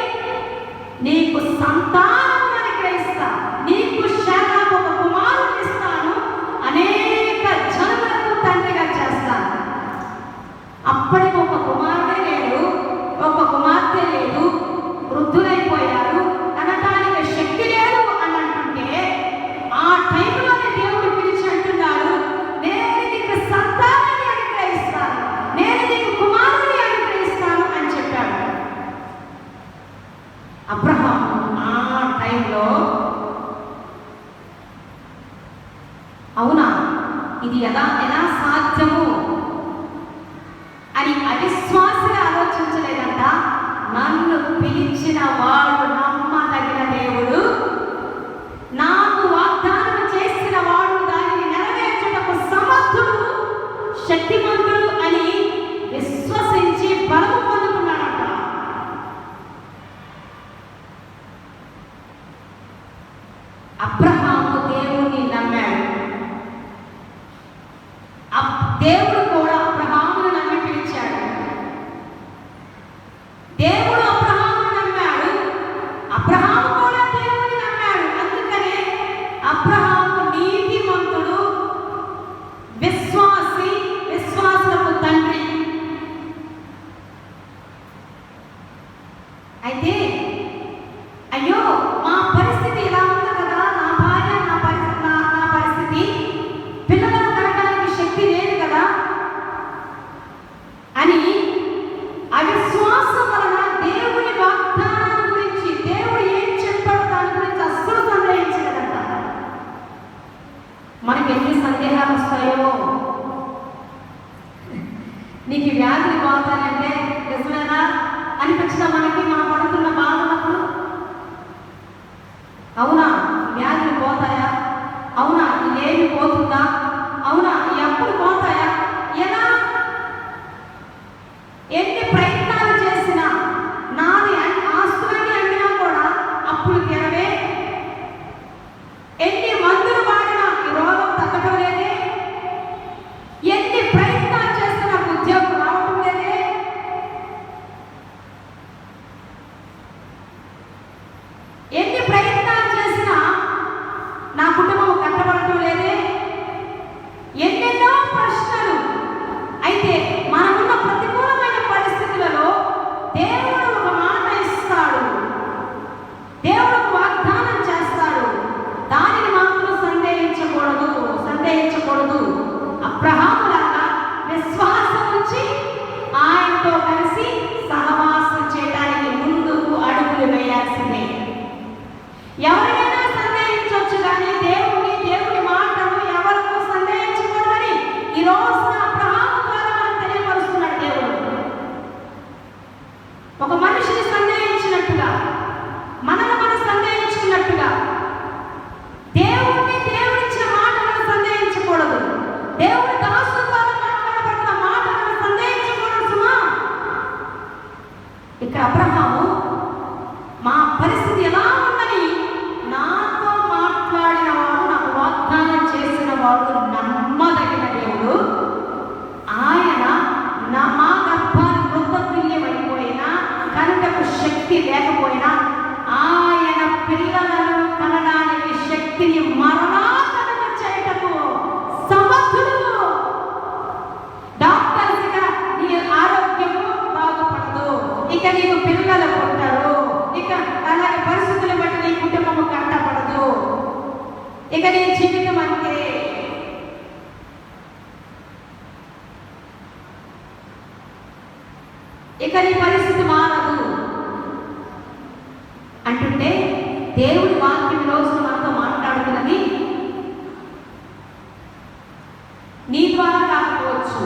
[SPEAKER 1] నీకు సంతానం అనుగ్రహిస్తా, నీకు శారాకు ఒక కుమారుని ఇస్తాను, అనేక జనములకు తండ్రిగా చేస్తాను. అప్పటికి ఒక కుమారుడే లేడు, ఒక కుమార్తె లేదు, వృద్ధులైపోయారు, అనటానికి శక్తి లేదు అని అంటుంటే, ఆ టైంలోనే దేవుడు పిలిచి అంటున్నాడు, నేను నీకు సంతానాన్ని అనుగ్రహిస్తాను, నేను నీకు కుమారుని అనుగ్రహిస్తాను అని చెప్పాడు. అబ్రహాము ఆ టైంలో అవునా ఇది ఎలా సాధ్యము అని అవిశ్వాసగా ఆలోచించలేదంట. నన్ను పిలిచిన వాడు నమ్మదగిన దేవుడు, నాకు వాగ్దానం చేసిన వాడు దానిని నెరవేర్చుటకు సమర్థుడు, శక్తిమంతుడు అని విశ్వసించి బలము పొందుకున్నాడట. అబ్రహాము దేవుణ్ణి నమ్మాడు. దేవుడు కూడా అబ్రహామును నమ్మి పిలిచాడు. దేవుడు అబ్రహామును నమ్మాడు, అబ్రహాము కూడా దేవుని నమ్మాడు. అందుకనే అబ్రహాము నీతిమంతుడు, విశ్వాసి, విశ్వాసపు తండ్రి. అయితే అయ్యో మా పరిస్థితి ఇలా ఉంది కదా, నా భార్య నా పరిస్థితి, పిల్లలను కనడానికి శక్తి లేదు కదా అని అవిశ్వాసం వలన దేవుని వాగ్దానాల గురించి, దేవుడు ఏం చెప్పాడో దాని గురించి అస్సలు సందేహించలేదంట. మనకి ఎన్ని సందేహాలు వస్తాయో. నీకు వ్యాధులు పోతాయంటే నిజమేనా అనిపించిన మనకి, మనం పడుతున్న బాధనప్పుడు, అవునా వ్యాధులు పోతాయా, అవునా ఇదేమి పోతుందా, అవునా ఎప్పుడు పోతాయా, ఎలా ఎన్ని ప్రయత్నాలు చేసినా, నాది ఆస్తులన్నీ అమ్మినా కూడా అప్పులు తీరవే, ఎన్ని మందులు వాడినా ఈ రోగం తగ్గడం లేదే, ఎన్ని ప్రయత్నాలు చేసినా ఉద్యోగం రావడం లేదే, ఎన్ని ప్రయత్నాలు చేసినా నా కుటుంబం కట్టబడటం లేదే, ఎన్నెన్నో ప్రశ్నలు. అయితే మనమున్న ప్రతికూలమైన పరిస్థితులలో దేవుడు ఒక మాట ఇస్తాడు, దేవుడు వాగ్దానం చేస్తాడు. దానిని మాత్రం సందేహించకూడదు. అబ్రహాములాగా విశ్వాసం ఉంచి ఆయనతో కలిసి సహవాసం చేయడానికి ముందుకు అడుగులు వేయాల్సిందే. ఎవరికైనా సందేహించవచ్చు కానీ దేవుని మాటను ఎవరికూ సందేహించకూడదని ఈ రోజున అబ్రహాము ద్వారా మనకు తెలియపరుస్తున్నాడు దేవుడు. ఒక మనిషిని సందేహించినట్టుగా, మనల్ని మనం సందేహించుకున్నట్టుగా దేవుడిచ్చిన మాటలను సందేహించకూడదు. దేవుడి దాసుల ద్వారా మాట్లాడబడిన మాటలను సందేహించకూడదు సుమా. ఇక్కడ అబ్రహాము మా పరిస్థితి ఎలా ఉందని నాతో మాట్లాడిన వాడు, నాకు వాగ్దానం చేసిన వాడు నమ్మదగిన దేవుడు. ఆయన మా గర్భాన్ని మృతతుల్యమైపోయినా, కనుకకు శక్తి లేకపోయినా, ఆయన పిల్లలను కనడానికి శక్తిని మరలా కనుక చేయటకు సమర్థుడు. డాక్టర్స్ నీ ఆరోగ్యము బాగుపడదు, ఇక నీకు పిల్లలు పుట్టరు, ఇక అలాగే పరిస్థితులు బట్టి నీ కుటుంబము ఇక నీ జీవితం అంతే. ఇక నీ పరిస్థితి మారదు అంటుంటే దేవుడి వాక్యం రోజు మనతో మాట్లాడుతున్నది నీ ద్వారా కాకపోవచ్చు,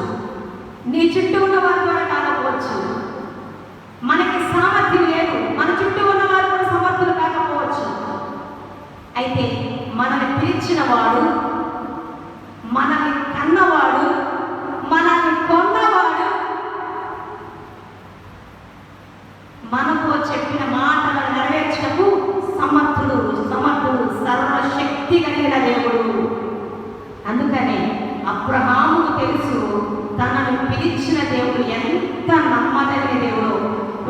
[SPEAKER 1] నీ చుట్టూ ఉన్న వారి ద్వారా కాకపోవచ్చు. మనకి సామర్థ్యం లేదు, మన చుట్టూ ఉన్న వారు కూడా సమర్థులు కాకపోవచ్చు. అయితే మనల్ని పిలిచిన వాడు, మనల్ని కన్నవాడు, మనల్ని కొన్నవాడు, మనతో చెప్పిన మాటలను నెరవేర్చటకు సమర్థుడు, సర్వశక్తి కలిగిన దేవుడు. అందుకనే అబ్రహాముకు తెలుసు తనను పిలిచిన దేవుడు ఎంత నమ్మదగిన దేవుడు.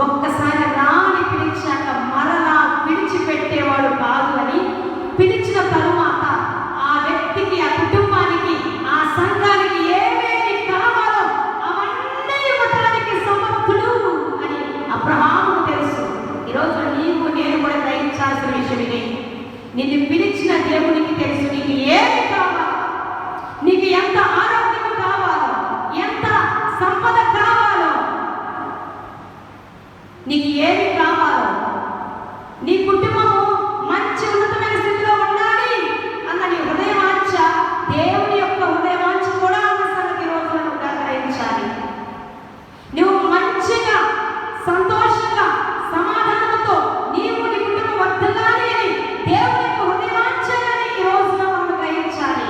[SPEAKER 1] ఒక్కసారి రాని పిలిచాక మరలా విడిచిపెట్టేవాడు కాదు అని, పిలిచిన తరువాత ఆ వ్యక్తికి, ఆ కుటుంబానికి, ఆ సంఘానికి ఏమేమి కావాలో అవన్నీ ఇవ్వడానికి సమర్థుడు అని అబ్రహాముకు తెలుసు. ఈరోజు నీకు నేను కూడా గ్రహించాల్సిన విషయం ఇదే. నిన్ను పిలిచిన దేవునికి తెలుసు నీకు ఏమి కావాలో, నీకు ఎంత ఆరోగ్యం కావాలో, ఎంత సంపద కావాలో, నీకు ఏమి కావాలో, నీ కుటుంబము మంచి ఉన్నతమైన స్థితిలో ఉండాలి అన్న నీ హృదయవాంఛ దేవుని యొక్క హృదయవాంఛ కూడా అన్న సంగతి రోజు నువ్వు గ్రహించాలి. నువ్వు మంచిగా, సంతోషంగా, సమాధానంతో నీవు నీ కుటుంబం వర్ధిల్లాలి అని దేవుని యొక్క హృదయవాంఛని ఈ రోజున మనం గ్రహించాలి.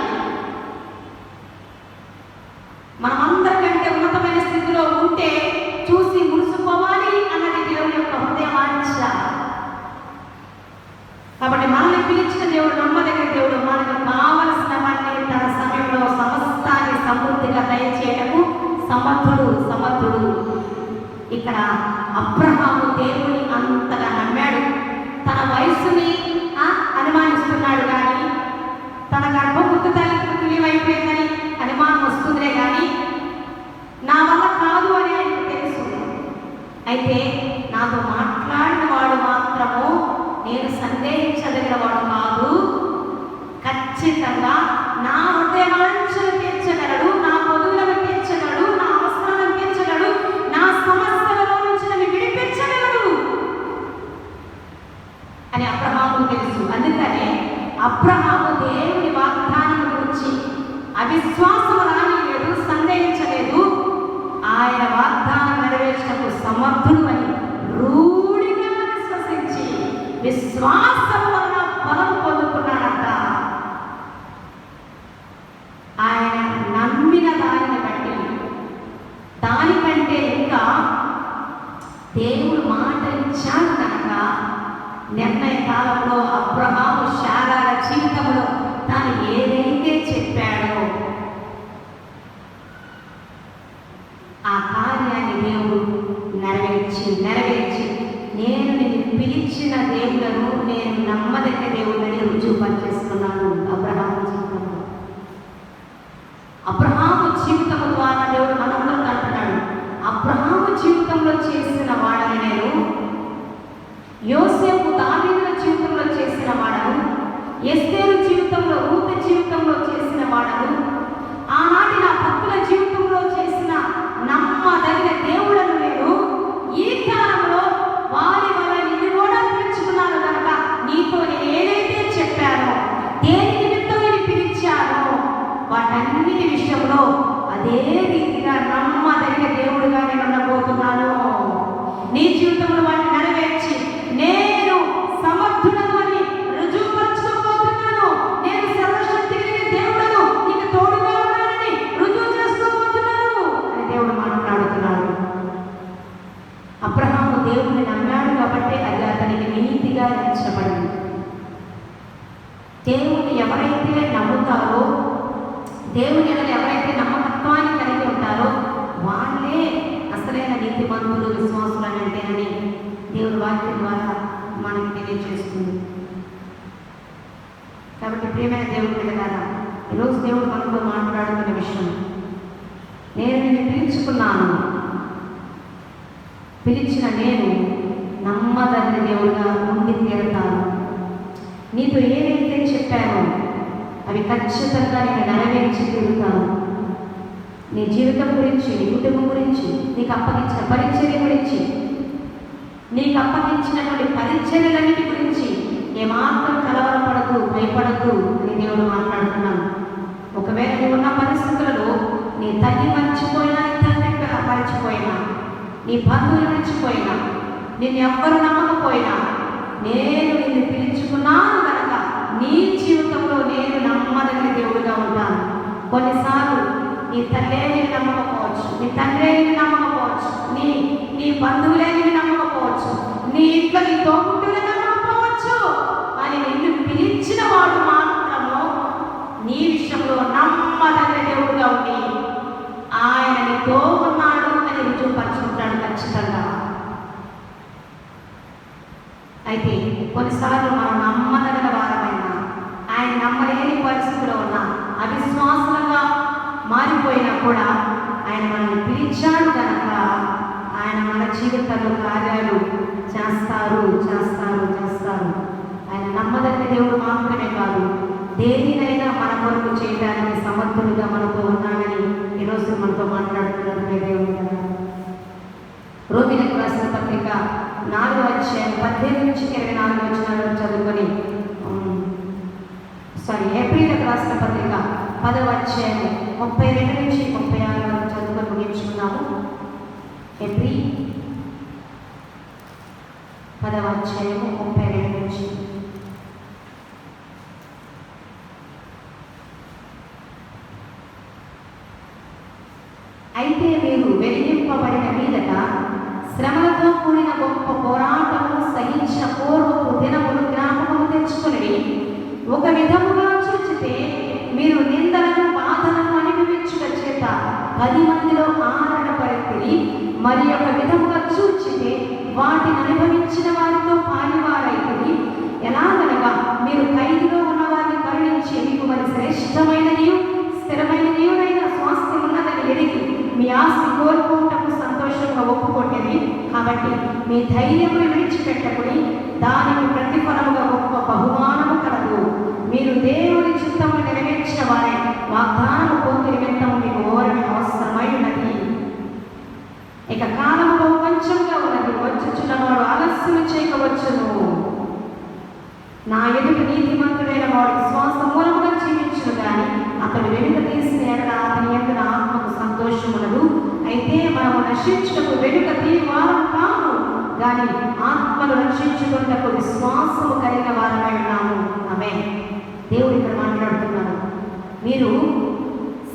[SPEAKER 1] మనమందరికంటే ఉన్నతమైన స్థితిలో ఉంటే చూసి మురిసిపోవాలి అన్నది దేవుని యొక్క హృదయవాంఛ. కాబట్టి మనల్ని పిలిచిన దేవుడు నమ్మదగిన దేవుడు. మనకు కావలసినవన్నీ తన సమయంలో సమస్తాన్ని సమృద్ధిగా దయచేయటకు సమర్థుడు. ఇక్కడ అబ్రహాము దేవుని అంతగా నమ్మాడు. తన వయసుని అనుమానిస్తున్నాడు కానీ, తన గర్భముద్దు తల్లికి తెలివైపోయిందని అనుమానం వస్తుందే కానీ నా వల్ల కాదు అని ఆయనకు తెలుసు. అయితే నాతో మాట్లాడిన వాడు మాత్రము నేను సందేహించదగిన వాడు కాదు, ఖచ్చితంగా నా హృదయవాంఛను తీర్చగలడు, నా పొదులను తీర్చగలడు, నా అవసరాలను తీర్చగలడు, నా సమస్యలలో నుంచి నన్ను విడిపించగలడు అని అబ్రహాము తెలుసు. అందుకనే అబ్రహాము దేవుని వాగ్దానం గురించి అవిశ్వాసం రానిలేదు, సందేహించలేదు. ఆయన వాగ్దానం నెరవేర్చటకు సమర్థుడు అని రూఢిగా విశ్వసించి విశ్వాసం వలన బలం పొందుకున్నాడంట. ఆయన నమ్మిన దానిని బట్టి, దానికంటే ఇంకా దేవుడు మాట ఇచ్చాడు కనుక నిర్ణయ కాలంలో అబ్రహాము శారాల జీవితంలో తాను ఏదైతే చెప్పాడో ఆ కార్యాన్ని దేవుడు నెరవేర్చి నేను నిన్ను పిలిచిన దేవులను నేను నమ్మదగిన దేవుళ్ళని రుజువు పనిచేస్తున్నాను. అబ్రహాము జీవితం ద్వారా దేవుడు మనందరూ అంటున్నాడు. అబ్రహాము జీవితంలో చేసిన వాడని నేను, యోసేపు దావీదుల జీవితంలో చేసిన వాడను, ఎస్తేరు జీవితంలో, రూతు జీవితంలో చేసిన వాడను, ఆనాటి నా భక్తుల జీవితంలో చేసిన నమ్మదగిన దేవుడను నేను ఈ కాలంలో వారి వల్ల నిన్ను కూడా పిలుచుకున్నాను కనుక నీతో నేను ఏదైతే చెప్పానో, దేని నిమిత్తం నేను పిలిచానో వాటన్నిటి విషయంలో అదే రీతిగా నమ్మదగిన దేవుడుగా నేను ఉండబోతున్నాను. నీ జీవితంలో వాటిని నెరవేర్చి నేను సమర్థుడను అని రుజువుపరచుకోబోతున్నాను. నేను సర్వశక్తి కలిగిన దేవుడను, నీకు తోడుగా ఉన్నానని రుజువు చేసుకోబోతున్నాను అని దేవుడు మాట్లాడుతున్నాడు. అబ్రహాము దేవుడిని నమ్మాడు కాబట్టి అది అతనికి నీతిగా ఎంచబడింది. దేవుని ఎవరైతే నమ్ముతారో, దేవుని ఎవరైతే నమ్మకత్వాన్ని కలిగి ఉంటారో వాళ్ళే అసలైన నీతిమంతులు, విశ్వాసులు అని అంటేనని దేవుని వాక్యం ద్వారా మనకి తెలియజేస్తుంది. కాబట్టి ప్రియమైన దేవుడి ద్వారా ఈరోజు దేవుడు మనతో మాట్లాడుతున్న విషయం, నేను నిన్ను పిలుచుకున్నాను, పిలిచిన నేను నమ్మదగిన దేవుడుగా ఉండి తీరుతాను. నీతో ఏదైతే చెప్పానో అవి ఖచ్చితంగా నేను నెరవేర్చి తీరుతాను. నీ జీవితం గురించి, నీ కుటుంబం గురించి, నీకు అప్పగించిన పరిచర్య గురించి, నీకు అప్పగించినటువంటి పరిచర్యలన్నిటి గురించి ఏమాత్రం కలవరపడద్దు, భయపడద్దు అని దేవుడు మాట్లాడుతున్నాను. ఒకవేళ నువ్వు ఉన్న పరిస్థితులలో నీ తల్లి మర్చిపోయినా, నీ తండ్రి మర్చిపోయినా, నీ బంధువులు మర్చిపోయినా, నిన్ను ఎవ్వరు నమ్మకపోయినా, నేను నిన్ను పిలుచుకున్నాను కనుక నీ జీవితంలో నేను నమ్మదగిన దేవుడిగా ఉంటాను. కొన్నిసార్లు నీ తల్లే నేను నమ్మకపోవచ్చు, నీ తండ్రే నేను నమ్మకపోవచ్చు, నీ బంధువులే నేను నమ్మకపోవచ్చు, నీ ఇంట్లో నీ తోబుట్టులే నమ్మకపోవచ్చు. కానీ నిన్ను పిలిచిన వాడు మాత్రము నీ విషయంలో నమ్మదగిన దేవుడుగా ఉండి ఆయన నీతో ఉన్నాడు అని రుజువుపరుచుకుంటాడు ఖచ్చితంగా. అయితే కొన్నిసార్లు మనం నమ్మదగిన వారమైనా, ఆయన నమ్మలేని పరిస్థితిలో ఉన్నా, అవిశ్వాసంగా మారిపోయినా కూడా ఆయన మనల్ని పిలిచాడు కనుక ఆయన మన జీవితంలో కార్యాలు చేస్తారు. ఆయన నమ్మదగిన దేవుడు మాత్రమే కాదు, దేనినైనా మన కొరకు చేయడానికి సమర్థులుగా మనతో ఉన్నాడని ఈరోజు మనతో మాట్లాడుతున్నారు దేవుడు. రోమిలకు రాసిన పత్రిక 4వ అధ్యాయం 18 నుంచి 24 వచనాలను చదువుకొని, ఏప్రిల్కి రాసిన పత్రిక 10వ అధ్యాయం 32 నుంచి 36 వరకు చదువుకొని ముగించుకున్నాము. ఏప్రిల్ 10వ అధ్యాయం 32 నుంచి. అయితే మీరు వెలిగింపబడిన మీదట శ్రమలతో కూడిన గొప్ప పోరాటము సహించిన పూర్వపు దినములు జ్ఞాపకము తెచ్చుకుని, ఒక విధముగా చూచితే మీరు నిందలను బాధలను అనుభవించుట చేత 10 మందిలో ఆనందపడితిరి, మరి ఒక విధముగా చూచితే వాటిని అనుభవించిన వారితో పాలివారైతిరి. ఎలాగనగా మీరు ఖైదులో ఉన్న వారిని కరుణించి మీకు మరి శ్రేష్టమైనదియు స్థిరమైనదియునైన స్వాస్థ్యం ఉన్నదని ఎరిగి మీ ఆస్తి కోరుకోవటకు సంతోషంగా ఒప్పుకొట్టేది. కాబట్టి మీ ధైర్యమును విడిచిపెట్టకుని దానికి ప్రతిఫలముగా గొప్ప బహుమానము కలదు. మీరు దేవుని చిత్తమును నెరవేర్చిన వారే వాగ్దానము పొందు నిమిత్తము మీకు ఓరణ అవసరమై ఉన్నది. ఇక కాలము బహు కొంచెంగా ఉన్నది, వచ్చుచున్నవాడు ఆలస్యం చేయకవచ్చును. నా ఎదుట నీతిమంతుడైన వాడు విశ్వాస మూలముగా జీవించును కానీ అతడు వెనుక తీసిన ఎడల అతని యందు ఆత్మకు సంతోషమునదు. అయితే మనము రక్షించుటకు వెనుక తీయవారం కాము, కానీ ఆత్మను రక్షించుకున్నకు విశ్వాసము కలిగిన వారమై ఉన్నాము. ఆమేన్. దేవుడు ఇక్కడ మాట్లాడుతున్నారు. మీరు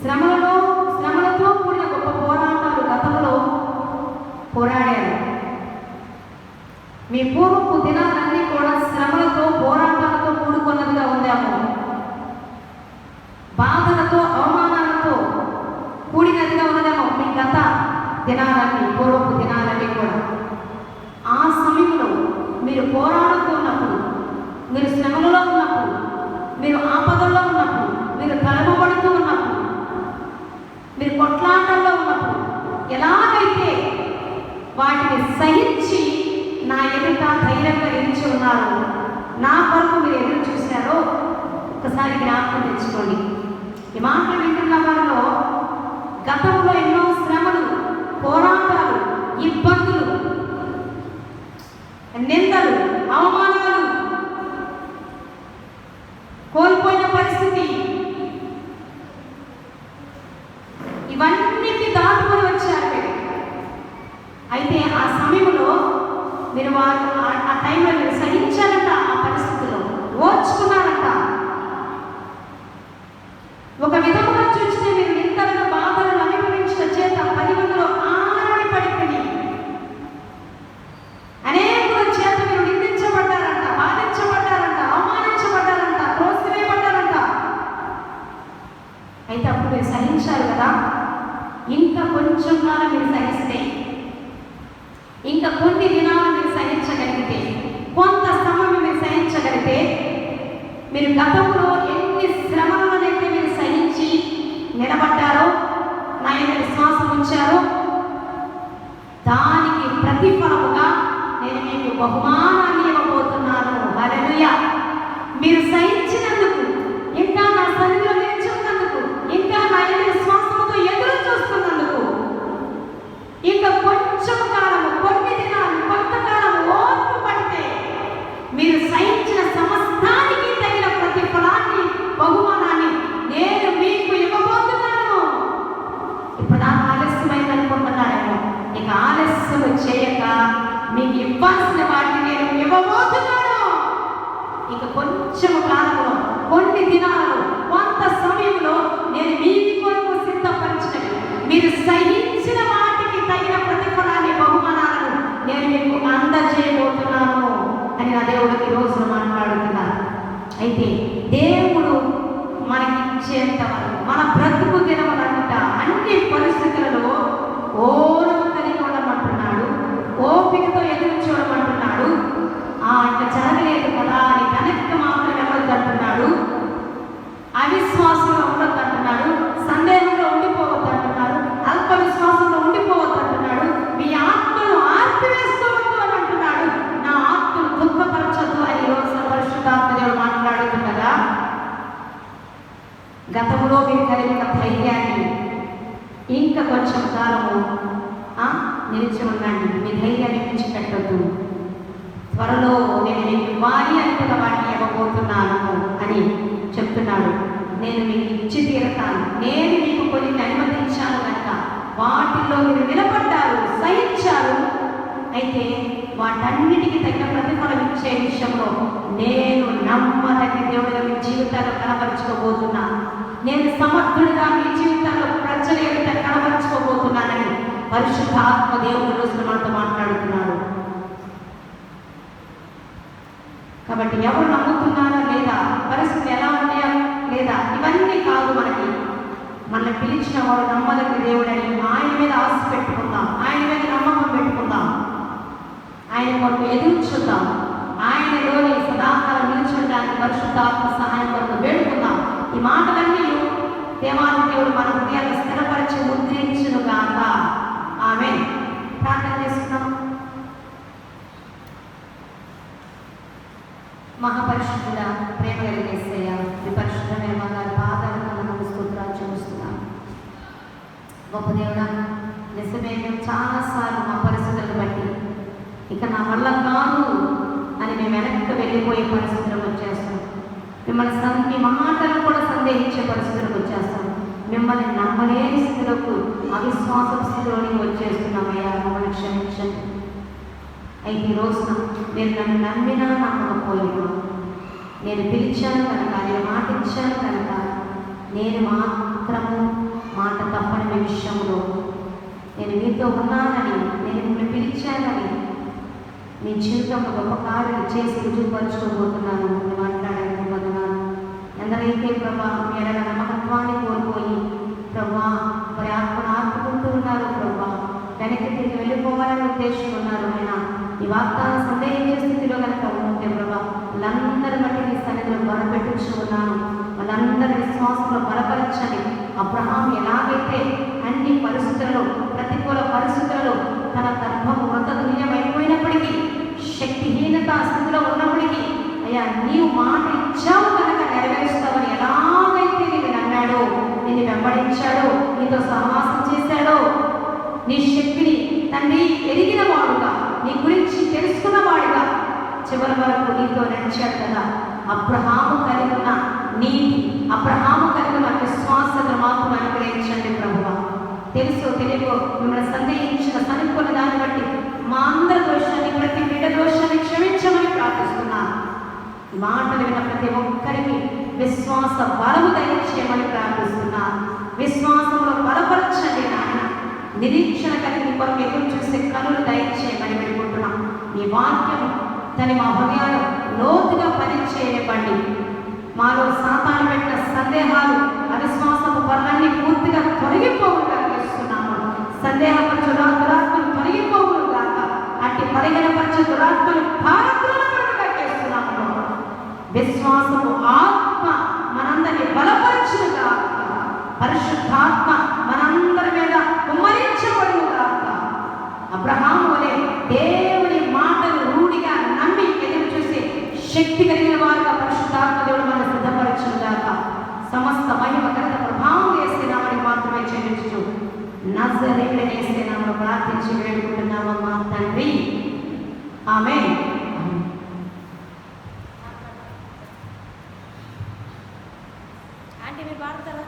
[SPEAKER 1] శ్రమలతో కూడిన గొప్ప పోరాటాలు గతంలో పోరాడారు. మీ పూర్వపు దినాలన్నీ కూడా శ్రమలతో పోరాటాలతో కూడుకున్నదిగా ఉందాము. బాధలతో అవమానాలతో కూడినదిగా ఉన్నదేమో మీ గత దినాలన్నీ, పూర్వపు దినాలన్నీ కూడా. ఆ సమయంలో మీరు పోరాడుతూ ఉన్నప్పుడు, మీరు శ్రమలలో ఉన్నప్పుడు, మీరు ఆపదల్లో ఉన్నప్పుడు, మీరు తలమబడుతూ ఉన్నప్పుడు, మీరు కొట్లాటల్లో ఉన్నప్పుడు ఎలాగైతే వాటిని సహించి నా ఎదుట ధైర్యంగా నిలిచి ఉన్నారు, నా కొరకు మీరు ఎదురు చూశారో ఒకసారి జ్ఞాపకం తెచ్చుకోండి. ఈ మాటలు వింటున్న వారిలో గతంలో ఎన్నో శ్రమలు, పోరాటాలు, ఇబ్బందులు, నిందలు, అవమానాలు, కోల్పోయిన పరిస్థితి, ఇవన్నిటిని దాటుకొని వచ్చారు. అయితే ఆ సమయంలో మీరు ఆ టైంలో మీరు సహించారంట, ఆ పరిస్థితిలో ఓర్చుకున్నారంట. ఒక విధముగా చూస్తే మీరు నిందలను బాధలను అనుభవించిన చేత 10 మందిలో ఆనందపడిపోయి అనేకుల చేత మీరు నిందించబడ్డారంట, బాధించబడ్డారంట, అవమానించబడ్డారంట, త్రోసివేయబడ్డారంట. అయితే అప్పుడు మీరు సహించారు కదా. ఇంకా కొంచెం కాలం మీరు సహిస్తే, ఇంకా కొన్ని దినాలు మీరు సహించగలిగితే, కొంత సమయం మీరు సహించగలిగితే, మీరు గతంలో ఎన్ని శ్రమలనైతే మీరు సహించి నిలబడ్డారో, నా యొక్క విశ్వాసం ఉంచారో, దానికి ప్రతిఫలముగా నేను మీకు బహుమానాన్ని ఇవ్వబోతున్నాను. హల్లెలూయా. మీరు సహించినందుకు ఇంకా నా ఇవ్వాల్సిన వాటిని నేను ఇవ్వబోతున్నాను. ఇక కొంచెం కాలంలో, కొన్ని దినాలలో, కొంత సమయంలో నేను మీ కొరకు సిద్ధపరిచినవి, మీరు సహించిన వాటికి తగిన ప్రతిఫలాన్ని, బహుమానాలను నేను మీకు అందజేయబోతున్నాను అని నా దేవుడికి ఈ రోజున మాట్లాడుతున్నారు. అయితే దేవుడు మనకి ఇచ్చేంత వరకు, మన బ్రతుకు దినములంట అన్ని పరిస్థితులలో ఓర్పు కలిగి ఉండమంటున్నాడు, ఓపికతో ఎదురు చూడమంటున్నాడు. ఇంకా జరగలేదు కదా అని వెనక్కి మాత్రం వెళ్ళొద్దంటున్నాడు, అవిశ్వాసంలో ఉండొద్దంటున్నాడు, సందేహంలో ఉండిపోవద్దంటున్నాడు, అల్ప విశ్వాసంలో ఉండిపోవద్దంటున్నాడు, మీ ఆత్మను ఆర్పివేసుకోవద్దు అని అంటున్నాడు, నా ఆత్మను దుఃఖపరచొద్దు అని ఈరోజు పరిశుద్ధాత్మ దేవుడు మాట్లాడుతుండగా, గతంలో మీరు కలిగిన ధైర్యాన్ని ఇంకా కొంచెం కాలము నిలిచి ఉండండి. మీ ధైర్యాన్ని విడిచిపెట్టొద్దు. త్వరలో నేను మీకు ఇవ్వాలి అనుకున్న వాటిని ఇవ్వబోతున్నాను అని చెప్తున్నాడు. నేను మీకు ఇచ్చి తీరతాను. నేను మీకు కొన్ని అనుమతించాను కనుక వాటిల్లో మీరు నిలబడ్డారు, సహించారు. అయితే వాటన్నిటికీ తగిన ప్రతిఫలం ఇచ్చే విషయంలో నేను నమ్మదగిన దేవుడిగా మీ జీవితాల్లో కనపరుచుకోబోతున్నాను. నేను సమర్థుడిగా మీ జీవితాల్లో ప్రజల ఎదుట కనపరుచుకోబోతున్నానని పరిశుద్ధాత్మ దేవుడు రోజున మనతో మాట్లాడుతున్నాడు. కాబట్టి ఎవరు నమ్ముతున్నారా లేదా, పరిస్థితి ఎలా ఉన్నాయా లేదా, ఇవన్నీ కాదు. మనల్ని పిలిచిన వాడు నమ్మదగిన దేవుడని ఆయన మీద ఆశ పెట్టుకుందాం, ఆయన మీద నమ్మకం పెట్టుకుందాం, ఆయన కొరకు ఎదురు చూద్దాం, ఆయనలోని సదాకాలం నిలిచడానికి పరిశుద్ధాత్మ సహాయం కొరకు వేడుకుందాం. ఈ మాటలన్నీ దేవాది దేవుడు మన హృదయాన్ని స్థిరపరిచి ముద్రించును గాక. ఆమేన్. ప్రార్థన చేసుకున్నాం. మహాపరిశుద్ధుడ, ప్రేమ కలిగిన యేసయ్య, మీ పరిశుద్ధమైన గారి పాదాలను మనం స్తోత్రాలు చూస్తున్నాం. గొప్ప దేవుడా, నిజమే, మేము చాలాసార్లు మా పరిస్థితులను బట్టి ఇక నా వల్ల కాదు అని మేము వెనక్కి వెళ్ళిపోయే పరిస్థితులకు వచ్చేస్తాం. మిమ్మల్ని మీ మాటలు కూడా సందేహించే పరిస్థితులకు వచ్చేస్తాం. మిమ్మల్ని నమ్మలేని స్థితిలోకి, అవిశ్వాస స్థితిలోనికి వచ్చేస్తున్నామయ్యా, మమ్మల్ని క్షమించండి. అయితే ఈ రోజున మీరు నన్ను నమ్మినా నమ్మకపోయినా, నేను పిలిచాను కనుక, నేను మాట ఇచ్చాను కనుక, నేను మాత్రము మాట తప్పని మీ విషయంలో నేను మీతో ఉన్నానని, నేను మిమ్మల్ని పిలిచానని మీ జీవితంలో గొప్ప కార్యం చేసి రుజువుపరుచుకోబోతున్నాను అని మాట్లాడాలని వదనాలు. ఎందరైతే ప్రభా మీ ఎడల నమ్మకత్వాన్ని కోల్పోయి ప్రభా వారి ఆత్మను ఆపుకుంటూ ఉన్నారు, ప్రభా వెనక్కి తిరిగి వెళ్ళిపోవాలని ఉద్దేశం ఉన్నారు. అయినా ఈ వాగ్దానం సందేహించే స్థితిలో కనుక ఉంటే ప్రభా, వాళ్ళందరి బట్టి నీ సన్నిధిలో బలపెట్టుచు ఉన్నాను. వాళ్ళందరి విశ్వాసంలో బలపరచండి. అబ్రహాం ఎలాగైతే అన్ని పరిస్థితులలో, ప్రతికూల పరిస్థితులలో తన గర్భం మృతతుల్యమైపోయినప్పటికీ, శక్తిహీనత స్థితిలో ఉన్నప్పటికీ, అయ్యా నీవు మాట ఇచ్చావు కనుక నెరవేరుస్తావని ఎలాగైతే నేను నమ్మాడో, నిన్ను వెంబడించాడో, నీతో సహవాసం చేశాడో, నీ శక్తిని తండ్రి ఎరిగిన వాడుగా, నీ గురించి తెలుసుకున్న వాడుగా చివరి వరకు నీతో నడిచాడు కదా. అబ్రహాము కలిగి ఉన్న నీతి, అబ్రహాము కలిగి ఉన్న విశ్వాసత మాకు అనుగ్రహించండి ప్రభువా. తెలుసో తెలియకో మిమ్మల్ని సందేహించిన సనుక్కున్న దాన్ని బట్టి మా అందరి దోషాన్ని, ప్రతి బిడ్డ దోషాన్ని క్షమించమని ప్రార్థిస్తున్నాను. ఈ మాటలు విన్న ప్రతి ఒక్కరికి విశ్వాస బలము దయచేయమని ప్రార్థిస్తున్నాను. విశ్వాసంలో బలపరచండి నాయన. నిరీక్షణ కలిగి కొరకు ఎదురు చూసే కనులు దయచేయమని వేడుకుంటున్నాం. మీ వాక్యం తన మా హృదయాలు లోతుగా పనిచేయబడి మాలో సాతాను పెట్టిన సందేహాలు, అవిశ్వాసపు పనులన్నీ పూర్తిగా తొలగిపోవుగా చేస్తున్నాము. సందేహపరచు దురాత్మలు తొలగిపోవును గాక. అట్టి పరిగణపరచు దురాత్మలు భారతులుగా చేస్తున్నాము. విశ్వాసము ఆత్మ మనందరినీ బలపరచును గాక. పరిశుద్ధాత్మ మనందరి మీద కుమ్మరించబడును గాక. అబ్రహాము వలె దేవుని మాటలు రూఢిగా నమ్మి ఎదురు చూసి శక్తి కలిగిన వారుగా పరిశుద్ధాత్మ దేవుడు మనం సిద్ధపరచును గాక. సమస్త మహిమ ఘనత ప్రభావం వేస్తున్నామని మాత్రమే చెల్లించు. నజరేయుడైన యేసునామములో ప్రార్థించి వేడుకుంటున్నామమ్మా తండ్రి. ఆమేన్. అంటే మీరు పాడతారా?